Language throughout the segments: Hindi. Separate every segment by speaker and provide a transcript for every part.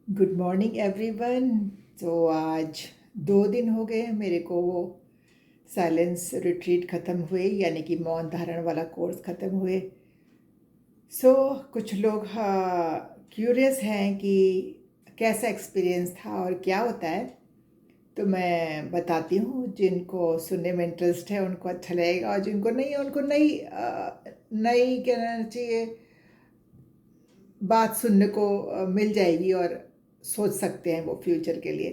Speaker 1: Good morning everyone. तो आज 2 दिन हो गए हैं मेरे को वो साइलेंस रिट्रीट ख़त्म हुए, यानी कि मौन धारण वाला कोर्स ख़त्म हुए। कुछ लोग क्यूरियस हैं कि कैसा एक्सपीरियंस था और क्या होता है। तो मैं बताती हूँ, जिनको सुनने में इंटरेस्ट है उनको अच्छा लगेगा, और जिनको नहीं है उनको नई कहना चाहिए बात सुनने को मिल जाएगी, और सोच सकते हैं वो फ्यूचर के लिए।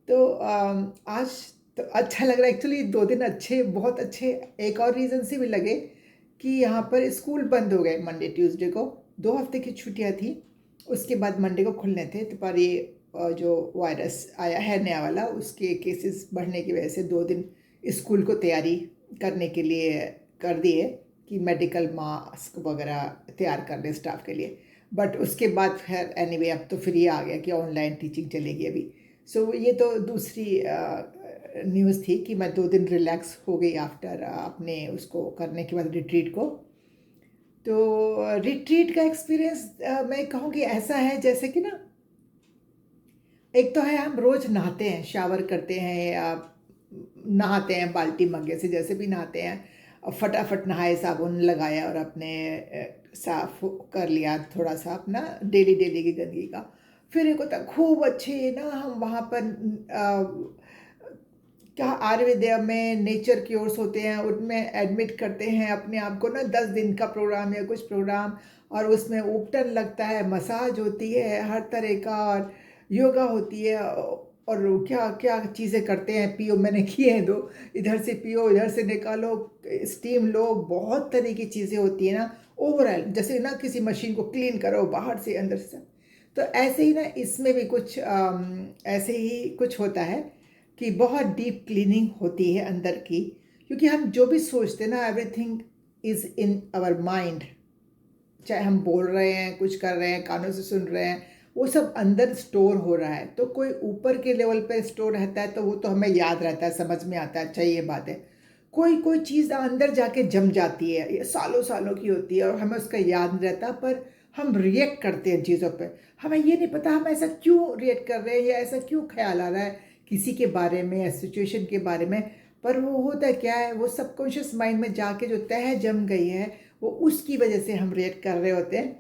Speaker 1: आज तो अच्छा लग रहा है एक्चुअली। 2 दिन अच्छे, बहुत अच्छे। एक और रीज़न से भी लगे कि यहाँ पर स्कूल बंद हो गए मंडे ट्यूसडे को। 2 हफ्ते की छुट्टियाँ थी, उसके बाद मंडे को खुलने थे। तो पर ये जो वायरस आया है नया वाला, उसके केसेस बढ़ने की वजह से 2 दिन स्कूल को तैयारी करने के लिए कर दिए कि मेडिकल मास्क वगैरह तैयार कर लें स्टाफ के लिए। बट उसके बाद खैर एनीवे अब तो फिर ये आ गया कि ऑनलाइन टीचिंग चलेगी अभी। ये तो दूसरी न्यूज़ थी कि मैं 2 दिन रिलैक्स हो गई आफ्टर अपने उसको करने के बाद रिट्रीट को। तो रिट्रीट का एक्सपीरियंस मैं कहूँगी ऐसा है जैसे कि ना, एक तो है हम रोज़ नहाते हैं, शावर करते हैं या नहाते हैं बाल्टी मग्गे से, जैसे भी नहाते हैं, और फटाफट नहाए, साबुन लगाया और अपने साफ कर लिया थोड़ा सा अपना डेली डेली की गंदगी का। फिर एक होता है खूब अच्छे ना, हम वहाँ पर क्या आयुर्वेद में नेचर क्योर्स होते हैं, उनमें एडमिट करते हैं अपने आप को ना, 10 दिन का प्रोग्राम या कुछ प्रोग्राम, और उसमें उपटन लगता है, मसाज होती है हर तरह का, और योगा होती है, और क्या क्या चीज़ें करते हैं। पियो, मैंने किए हैं 2। इधर से पियो, इधर से निकालो, स्टीम लो, बहुत तरह की चीज़ें होती है ना। ओवरऑल जैसे ना किसी मशीन को क्लीन करो बाहर से अंदर से। तो ऐसे ही ना इसमें भी कुछ ऐसे ही कुछ होता है कि बहुत डीप क्लीनिंग होती है अंदर की, क्योंकि हम जो भी सोचते हैं ना, everything is in our mind. चाहे हम बोल रहे हैं, कुछ कर रहे हैं, कानों से सुन रहे हैं, वो सब अंदर स्टोर हो रहा है। तो कोई ऊपर के लेवल पे स्टोर रहता है तो वो तो हमें याद रहता है, समझ में आता है, अच्छा ये बात है। कोई कोई चीज़ अंदर जाके जम जाती है, ये सालों सालों की होती है और हमें उसका याद नहीं रहता, पर हम रिएक्ट करते हैं चीज़ों पे। हमें ये नहीं पता हम ऐसा क्यों रिएक्ट कर रहे हैं या ऐसा क्यों ख्याल आ रहा है किसी के बारे में या सिचुएशन के बारे में। पर वो होता क्या है, वो सबकॉन्शियस माइंड में जाके जो तह जम गई है, वो उसकी वजह से हम रिएक्ट कर रहे होते हैं।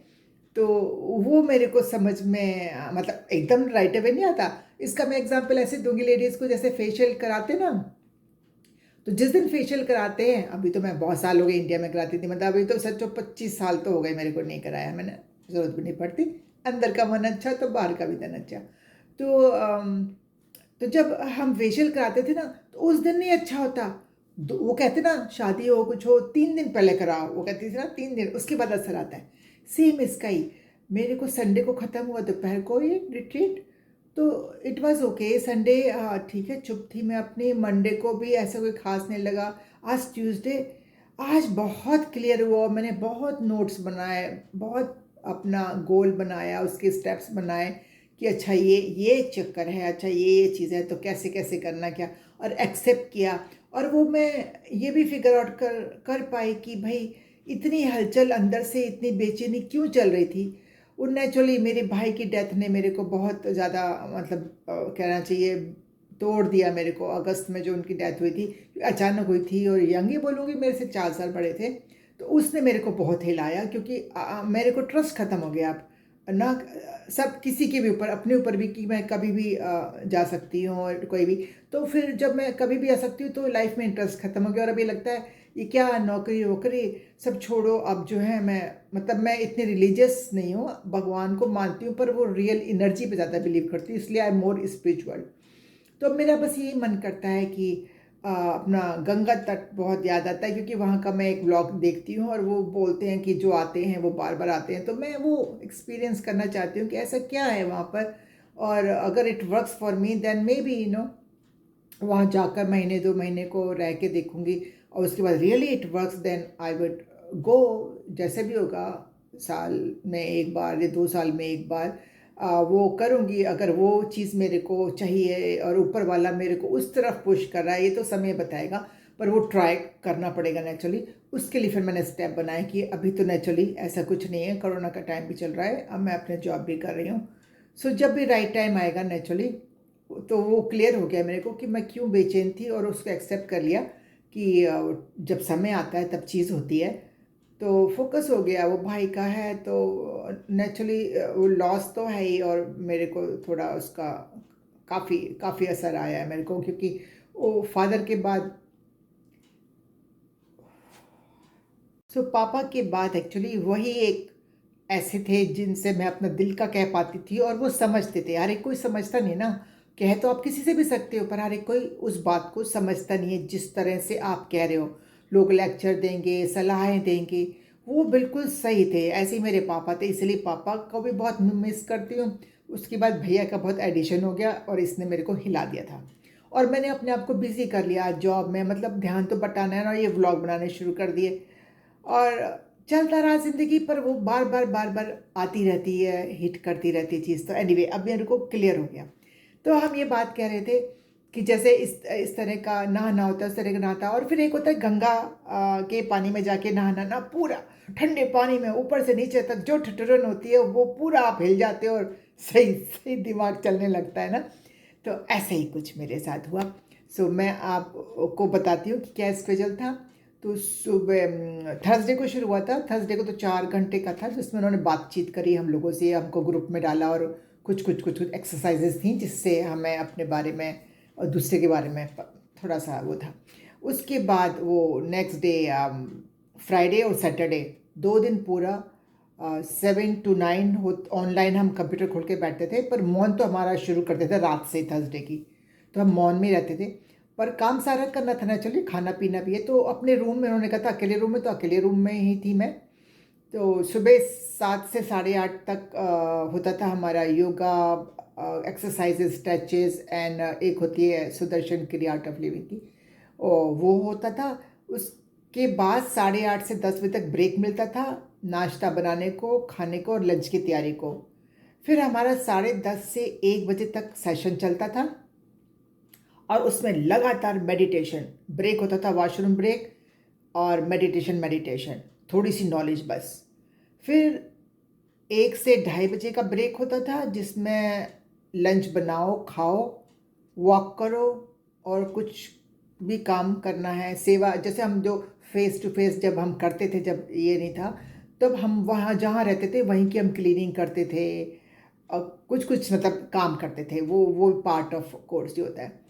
Speaker 1: तो वो मेरे को समझ में मतलब एकदम राइट अवे नहीं आता। इसका मैं एग्जांपल ऐसे दूंगी, लेडीज़ को जैसे फेशियल कराते ना, तो जिस दिन फेशियल कराते हैं, अभी तो मैं बहुत साल हो गए इंडिया में कराती थी, मतलब अभी तो सच्चो 25 साल तो हो गए मेरे को नहीं कराया मैंने, ज़रूरत भी नहीं पड़ती। अंदर का मन अच्छा तो बाहर का भी दिन अच्छा। तो तो जब हम फेशियल कराते थे ना, तो उस दिन नहीं अच्छा होता। वो कहते ना, शादी हो कुछ हो 3 दिन पहले कराओ, वो कहती थी ना 3 दिन उसके बाद असर आता है। सेम इसका ही, मेरे को संडे को ख़त्म हुआ दोपहर को ये रिट्रीट। तो इट वाज ओके संडे, हाँ ठीक है, चुप थी मैं अपनी। मंडे को भी ऐसा कोई खास नहीं लगा। आज ट्यूसडे, आज बहुत क्लियर हुआ, मैंने बहुत नोट्स बनाए, बहुत अपना गोल बनाया, उसके स्टेप्स बनाए कि अच्छा ये चक्कर है, अच्छा ये चीज़ है, तो कैसे कैसे करना क्या, और एक्सेप्ट किया। और वो मैं ये भी फिगर आउट कर कर पाई कि भाई इतनी हलचल अंदर से, इतनी बेचैनी क्यों चल रही थी। और नेचुरली मेरे भाई की डेथ ने मेरे को बहुत ज़्यादा, मतलब कहना चाहिए, तोड़ दिया मेरे को। अगस्त में जो उनकी डेथ हुई थी, अचानक हुई थी, और यंग ही बोलूँगी, मेरे से 4 साल बड़े थे। तो उसने मेरे को बहुत हिलाया, क्योंकि मेरे को ट्रस्ट ख़त्म हो गया अब ना, सब किसी के भी ऊपर, अपने ऊपर भी, कि मैं कभी भी जा सकती हूँ और कोई भी। तो फिर जब मैं कभी भी आ सकती हूँ तो लाइफ में इंटरेस्ट ख़त्म हो गया, और अभी लगता है ये क्या नौकरी वोकरी सब छोड़ो, अब जो है मैं, मतलब मैं इतनी रिलीजियस नहीं हूँ, भगवान को मानती हूँ, पर वो रियल एनर्जी पे ज़्यादा बिलीव करती हूँ, इसलिए आई एम मोर स्पिरिचुअल। तो अब मेरा बस यही मन करता है कि अपना गंगा तट बहुत याद आता है, क्योंकि वहाँ का मैं एक व्लॉग देखती हूँ और वो बोलते हैं कि जो आते हैं वो बार बार आते हैं, तो मैं वो एक्सपीरियंस करना चाहती हूँ कि ऐसा क्या है वहाँ पर। और अगर it works for me then maybe वहाँ जाकर महीने 2 महीने को रह के देखूँगी, और उसके बाद really it works then I would go. जैसे भी होगा, साल में एक बार या 2 साल में एक बार वो करूँगी, अगर वो चीज़ मेरे को चाहिए और ऊपर वाला मेरे को उस तरफ पुश कर रहा है, ये तो समय बताएगा। पर वो ट्राई करना पड़ेगा नेचुरली। उसके लिए फिर मैंने स्टेप बनाए कि अभी तो नेचुरली ऐसा कुछ नहीं है, कोरोना का टाइम भी चल रहा है, अब मैं अपने जॉब भी कर रही हूँ। सो जब भी राइट टाइम आएगा नेचुरली, तो वो क्लियर हो गया मेरे को कि मैं क्यों बेचैन थी, और उसको एक्सेप्ट कर लिया कि जब समय आता है तब चीज़ होती है। तो फोकस हो गया, वो भाई का है तो नेचुरली वो लॉस तो है ही, और मेरे को थोड़ा उसका काफ़ी काफ़ी असर आया है मेरे को, क्योंकि वो फादर के बाद, सो पापा के बाद एक्चुअली वही एक ऐसे थे जिनसे मैं अपना दिल का कह पाती थी, और वो समझते थे। हर एक कोई समझता नहीं ना, कह तो आप किसी से भी सकते हो, पर हर एक कोई उस बात को समझता नहीं है जिस तरह से आप कह रहे हो। लोग लेक्चर देंगे, सलाहें देंगे, वो बिल्कुल सही थे। ऐसे ही मेरे पापा थे, इसलिए पापा को भी बहुत मिस करती हूँ। उसके बाद भैया का बहुत एडिशन हो गया, और इसने मेरे को हिला दिया था, और मैंने अपने आप को बिजी कर लिया जॉब में, मतलब ध्यान तो बटाना है ना, ये व्लॉग बनाने शुरू कर दिए, और चलता रहा ज़िंदगी। पर वो बार बार बार बार आती रहती है, हिट करती रहती है चीज़। तो एनीवे अब मेरे को क्लियर हो गया। तो हम ये बात कह रहे थे कि जैसे इस तरह का नहाना होता है, उस तरह का नहाता, और फिर एक होता है गंगा के पानी में जाके नहाना ना, पूरा ठंडे पानी में ऊपर से नीचे तक जो ठिठुरन होती है वो पूरा आप हिल जाते हो, और सही सही दिमाग चलने लगता है ना। तो ऐसे ही कुछ मेरे साथ हुआ। सो मैं आपको बताती हूँ कि क्या स्केजल था। तो सुबह थर्सडे को शुरू हुआ था। थर्सडे को तो 4 घंटे का था, जिसमें उन्होंने बातचीत करी हम लोगों से, हमको ग्रुप में डाला, और कुछ एक्सरसाइजेज थी जिससे हमें अपने बारे में और दूसरे के बारे में थोड़ा सा वो था। उसके बाद वो नेक्स्ट डे फ्राइडे और सैटरडे 2 दिन पूरा 7 to 9 हो ऑनलाइन हम कंप्यूटर खोल के बैठते थे। पर मौन तो हमारा शुरू करते थे रात से थर्सडे की, तो हम मौन में रहते थे। पर काम सारा करना था ना, चलिए खाना पीना भी है। तो अपने रूम में उन्होंने कहा था अकेले रूम में, तो अकेले रूम में ही थी मैं। तो सुबह 7 से 8:30 तक होता था हमारा योगा, एक्सरसाइजेज, स्ट्रेचेज, एंड एक होती है सुदर्शन क्रिया, आर्ट ऑफ लिविंग की, और वो होता था। उसके बाद 8:30 से 10 बजे तक ब्रेक मिलता था, नाश्ता बनाने को, खाने को, और लंच की तैयारी को। फिर हमारा 10:30 से 1 बजे तक सेशन चलता था, और उसमें लगातार मेडिटेशन। ब्रेक होता था, वॉशरूम ब्रेक, और मेडिटेशन मेडिटेशन, थोड़ी सी नॉलेज बस। फिर 1 से 2:30 बजे का ब्रेक होता था, जिसमें लंच बनाओ, खाओ, वॉक करो, और कुछ भी काम करना है, सेवा। जैसे हम जो फेस टू फेस जब हम करते थे, जब ये नहीं था, तब हम वहाँ जहाँ रहते थे वहीं की हम क्लीनिंग करते थे, और कुछ कुछ मतलब काम करते थे। वो पार्ट ऑफ कोर्स जो होता है।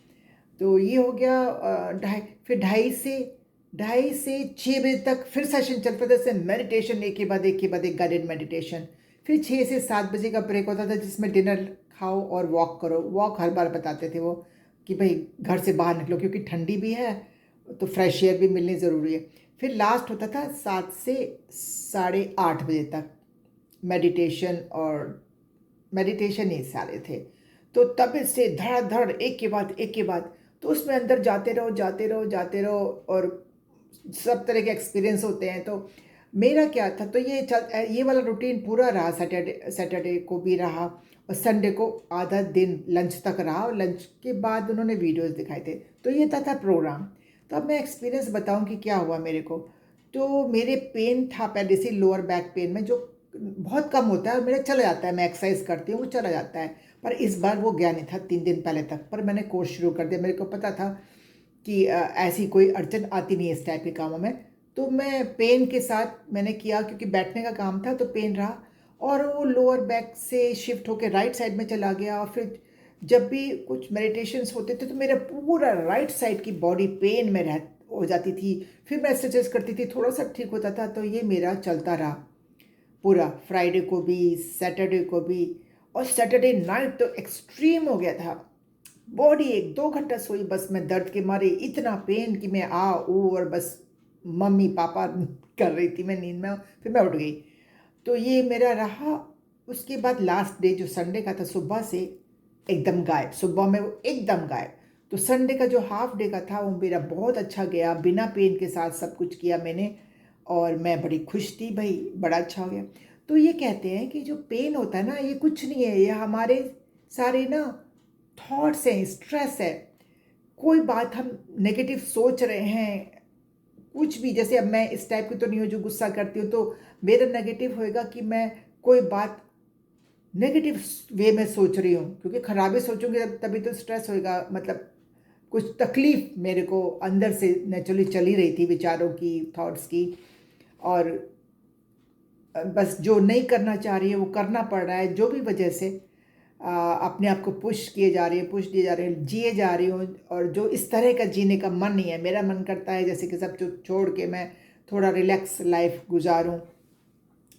Speaker 1: तो ये हो गया ढाई। फिर 2:30 से 6 बजे तक फिर सेशन चलता था, जैसे मेडिटेशन, एक के बाद एक के बाद एक गाइडेड मेडिटेशन। फिर 6 से 7 बजे का ब्रेक होता था, जिसमें डिनर खाओ और वॉक करो। वॉक हर बार बताते थे वो कि भाई घर से बाहर निकलो, क्योंकि ठंडी भी है, तो फ्रेश एयर भी मिलनी ज़रूरी है। फिर लास्ट होता था 7 से 8:30 बजे तक मेडिटेशन, और मेडिटेशन ही सारे थे। तो तब से धड़-धड़ एक के बाद एक के बाद, तो उसमें अंदर जाते रहो, जाते रहो, जाते रहो, और सब तरह के एक्सपीरियंस होते हैं। तो मेरा क्या था, तो ये वाला रूटीन पूरा रहा। सैटरडे सैटरडे को भी रहा, और संडे को आधा दिन लंच तक रहा, और लंच के बाद उन्होंने वीडियोज़ दिखाए थे। तो ये था प्रोग्राम। तो अब मैं एक्सपीरियंस बताऊँ कि क्या हुआ मेरे को। तो मेरे पेन था पहले से, लोअर बैक पेन में, जो बहुत कम होता है और मेरा चला जाता है, मैं एक्सरसाइज करती हूँ वो चला जाता है। पर इस बार वो गया नहीं था 3 दिन पहले तक। पर मैंने कोर्स शुरू कर दिया, मेरे को पता था कि ऐसी कोई अड़चन आती नहीं है इस टाइप के कामों में। तो मैं पेन के साथ मैंने किया, क्योंकि बैठने का काम था तो पेन रहा, और वो लोअर बैक से शिफ्ट होकर राइट साइड में चला गया। और फिर जब भी कुछ मेडिटेशंस होते थे तो मेरा पूरा राइट साइड की बॉडी पेन में रह हो जाती थी। फिर मैं एक्सरसाइज करती थी, थोड़ा सा ठीक होता था। तो ये मेरा चलता रहा पूरा, फ्राइडे को भी, सैटरडे को भी। और सैटरडे नाइट तो एक्सट्रीम हो गया था। बॉडी 1-2 घंटा सोई बस मैं, दर्द के मारे, इतना पेन कि मैं आ ओ, और बस मम्मी पापा कर रही थी, मैं नींद में फिर मैं उठ गई। तो ये मेरा रहा। उसके बाद लास्ट डे जो संडे का था, सुबह से एकदम गायब, सुबह में वो एकदम गायब। तो संडे का जो हाफ डे का था वो मेरा बहुत अच्छा गया, बिना पेन के साथ सब कुछ किया मैंने, और मैं बड़ी खुश थी भाई, बड़ा अच्छा हो गया। तो ये कहते हैं कि जो पेन होता है ना, ये कुछ नहीं है, ये हमारे सारे ना थॉट्स हैं, स्ट्रेस है। कोई बात हम नेगेटिव सोच रहे हैं, कुछ भी, जैसे अब मैं इस टाइप की तो नहीं हूँ जो गुस्सा करती हूँ, तो मेरा नेगेटिव होएगा कि मैं कोई बात नेगेटिव वे में सोच रही हूँ, क्योंकि खराबी सोचूंगी तभी तो स्ट्रेस होएगा। मतलब कुछ तकलीफ मेरे को अंदर से नेचुरली चली रही थी, विचारों की, थॉट्स की। और बस जो नहीं करना चाह रही है वो करना पड़ रहा है, जो भी वजह से अपने आप को पुश किए जा रही है, पुश दिए जा रहे हैं, जिए जा रही हूँ। और जो इस तरह का जीने का मन नहीं है, मेरा मन करता है जैसे कि सब छोड़ के मैं थोड़ा रिलैक्स लाइफ गुजारूँ,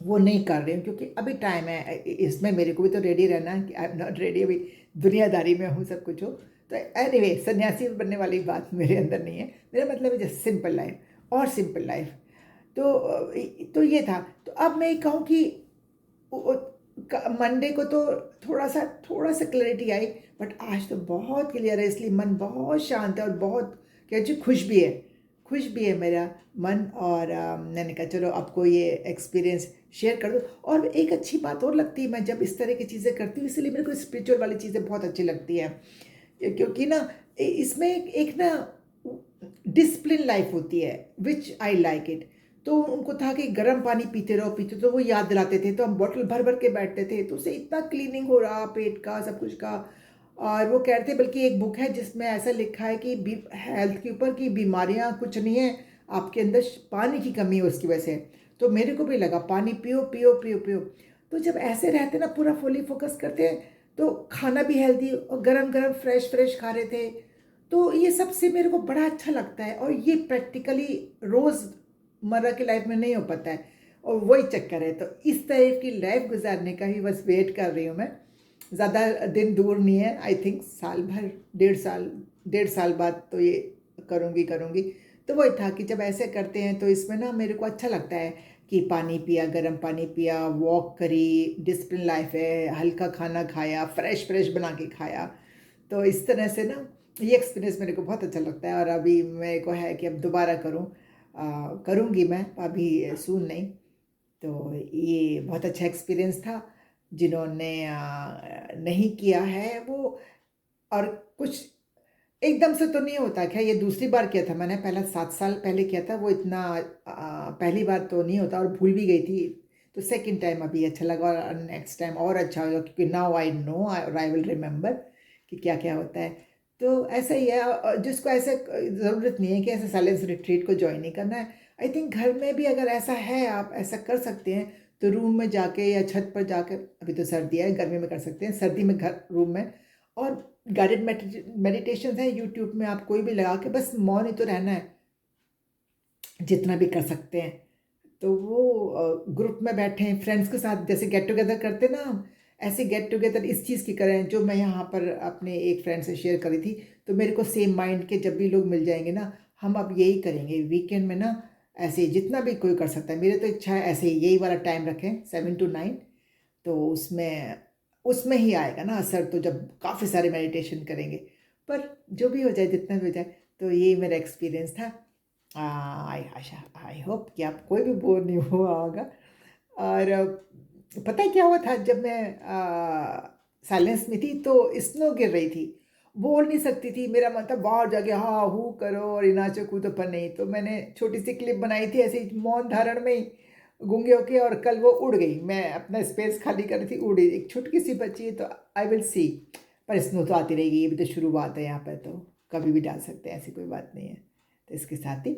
Speaker 1: वो नहीं कर रही हूँ। क्योंकि अभी टाइम है, इसमें मेरे को भी तो रेडी रहना है कि आई एम नॉट रेडी, अभी दुनियादारी में हूँ, सब कुछ हो। तो एनीवे, सन्यासी बनने वाली बात मेरे अंदर नहीं है। मेरा मतलब है जस्ट सिंपल लाइफ, और सिंपल लाइफ। तो ये था। तो अब मैं ये कहूँ कि मंडे को तो थोड़ा सा क्लैरिटी आई, बट आज तो बहुत क्लियर है, इसलिए मन बहुत शांत है और बहुत क्या जी खुश भी है मेरा मन। और मैंने कहा चलो आपको ये एक्सपीरियंस शेयर कर दो। और एक अच्छी बात और लगती है, मैं जब इस तरह की चीज़ें करती हूँ, इसलिए मेरे को स्पिरिचुअल वाली चीज़ें बहुत अच्छी लगती हैं। क्योंकि ना इसमें एक ना डिसिप्लिन लाइफ होती है, विच आई लाइक इट। तो उनको था कि गर्म पानी पीते रहो पीते, तो वो याद दिलाते थे, तो हम बॉटल भर भर के बैठते थे, तो उससे इतना क्लीनिंग हो रहा पेट का, सब कुछ का। और वो कहते, बल्कि एक बुक है जिसमें ऐसा लिखा है कि हेल्थ के ऊपर की बीमारियां कुछ नहीं है, आपके अंदर पानी की कमी है उसकी वजह से। तो मेरे को भी लगा पानी पियो पियो पियो पियो। तो जब ऐसे रहते ना, पूरा फुली फोकस करते हैं, तो खाना भी हेल्दी और गरम गरम फ्रेश फ्रेश खा रहे थे। तो ये सबसे मेरे को बड़ा अच्छा लगता है, और ये प्रैक्टिकली रोज़मर्रा की लाइफ में नहीं हो पाता है, और वही चक्कर है। तो इस तरह की लाइफ गुजारने का ही बस वेट कर रही हूँ मैं। ज़्यादा दिन दूर नहीं है, आई थिंक साल भर, 1.5 साल बाद तो ये करूँगी। तो वही था कि जब ऐसे करते हैं तो इसमें ना मेरे को अच्छा लगता है कि पानी पिया, गर्म पानी पिया, वॉक करी, डिसिप्लिन लाइफ है, हल्का खाना खाया, फ्रेश फ्रेश बना के खाया। तो इस तरह से ना ये एक्सपीरियंस मेरे को बहुत अच्छा लगता है। और अभी मेरे को है कि अब दोबारा करूँगी मैं, अभी सून नहीं। तो ये बहुत अच्छा एक्सपीरियंस था। जिन्होंने नहीं किया है वो, और कुछ एकदम से तो नहीं होता। क्या ये दूसरी बार किया था मैंने, पहला 7 साल पहले किया था, वो इतना पहली बार तो नहीं होता, और भूल भी गई थी। तो सेकंड टाइम अभी अच्छा लगा, और नेक्स्ट टाइम और अच्छा होगा, क्योंकि now I know, I will remember कि क्या क्या होता है। तो ऐसा ही है, जिसको ऐसे ज़रूरत नहीं है कि ऐसे साइलेंस रिट्रीट को ज्वाइन नहीं करना है। आई थिंक घर में भी अगर ऐसा है, आप ऐसा कर सकते हैं, तो रूम में जाके या छत पर जाकर, अभी तो सर्दी है, गर्मी में कर सकते हैं, सर्दी में घर रूम में। और गाइडेड मेडिटेशन है यूट्यूब में, आप कोई भी लगा के बस मौन ही तो रहना है, जितना भी कर सकते हैं। तो वो ग्रुप में बैठे फ्रेंड्स के साथ, जैसे गेट टुगेदर करते ना हम, ऐसे गेट टुगेदर इस चीज़ की करें, जो मैं यहाँ पर अपने एक फ्रेंड से शेयर करी थी। तो मेरे को सेम माइंड के जब भी लोग मिल जाएंगे ना, हम अब यही करेंगे वीकेंड में ना। ऐसे जितना भी कोई कर सकता है, मेरे तो इच्छा है ऐसे ही यही वाला टाइम रखें, 7 to 9। तो उसमें उसमें ही आएगा ना असर, तो जब काफ़ी सारे मेडिटेशन करेंगे। पर जो भी हो जाए, जितना भी हो जाए, तो ये मेरा एक्सपीरियंस था। आई आशा, आई होप कि आप कोई भी बोर नहीं हुआ होगा। और पता है क्या हुआ था, जब मैं साइलेंस में थी तो स्नो गिर रही थी, बोल नहीं सकती थी, मेरा मन था बाहर जाके हाँ हू करो और नाचो कूदो, पर नहीं। तो मैंने छोटी सी क्लिप बनाई थी ऐसे ही मौन धारण में ही, गूंगे होके, और कल वो उड़ गई। मैं अपना स्पेस खाली कर रही थी, उड़ी, एक छुटकी सी बची है। तो आई विल सी। पर स्नो तो आती रहेगी, ये भी तो शुरुआत है, यहाँ पर तो कभी भी डाल सकते हैं, ऐसी कोई बात नहीं है। तो इसके साथ ही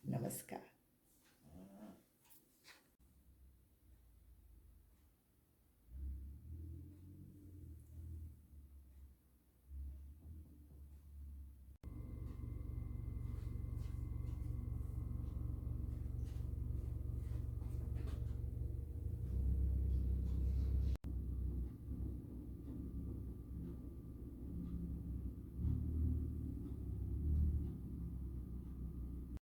Speaker 1: नमस्कार।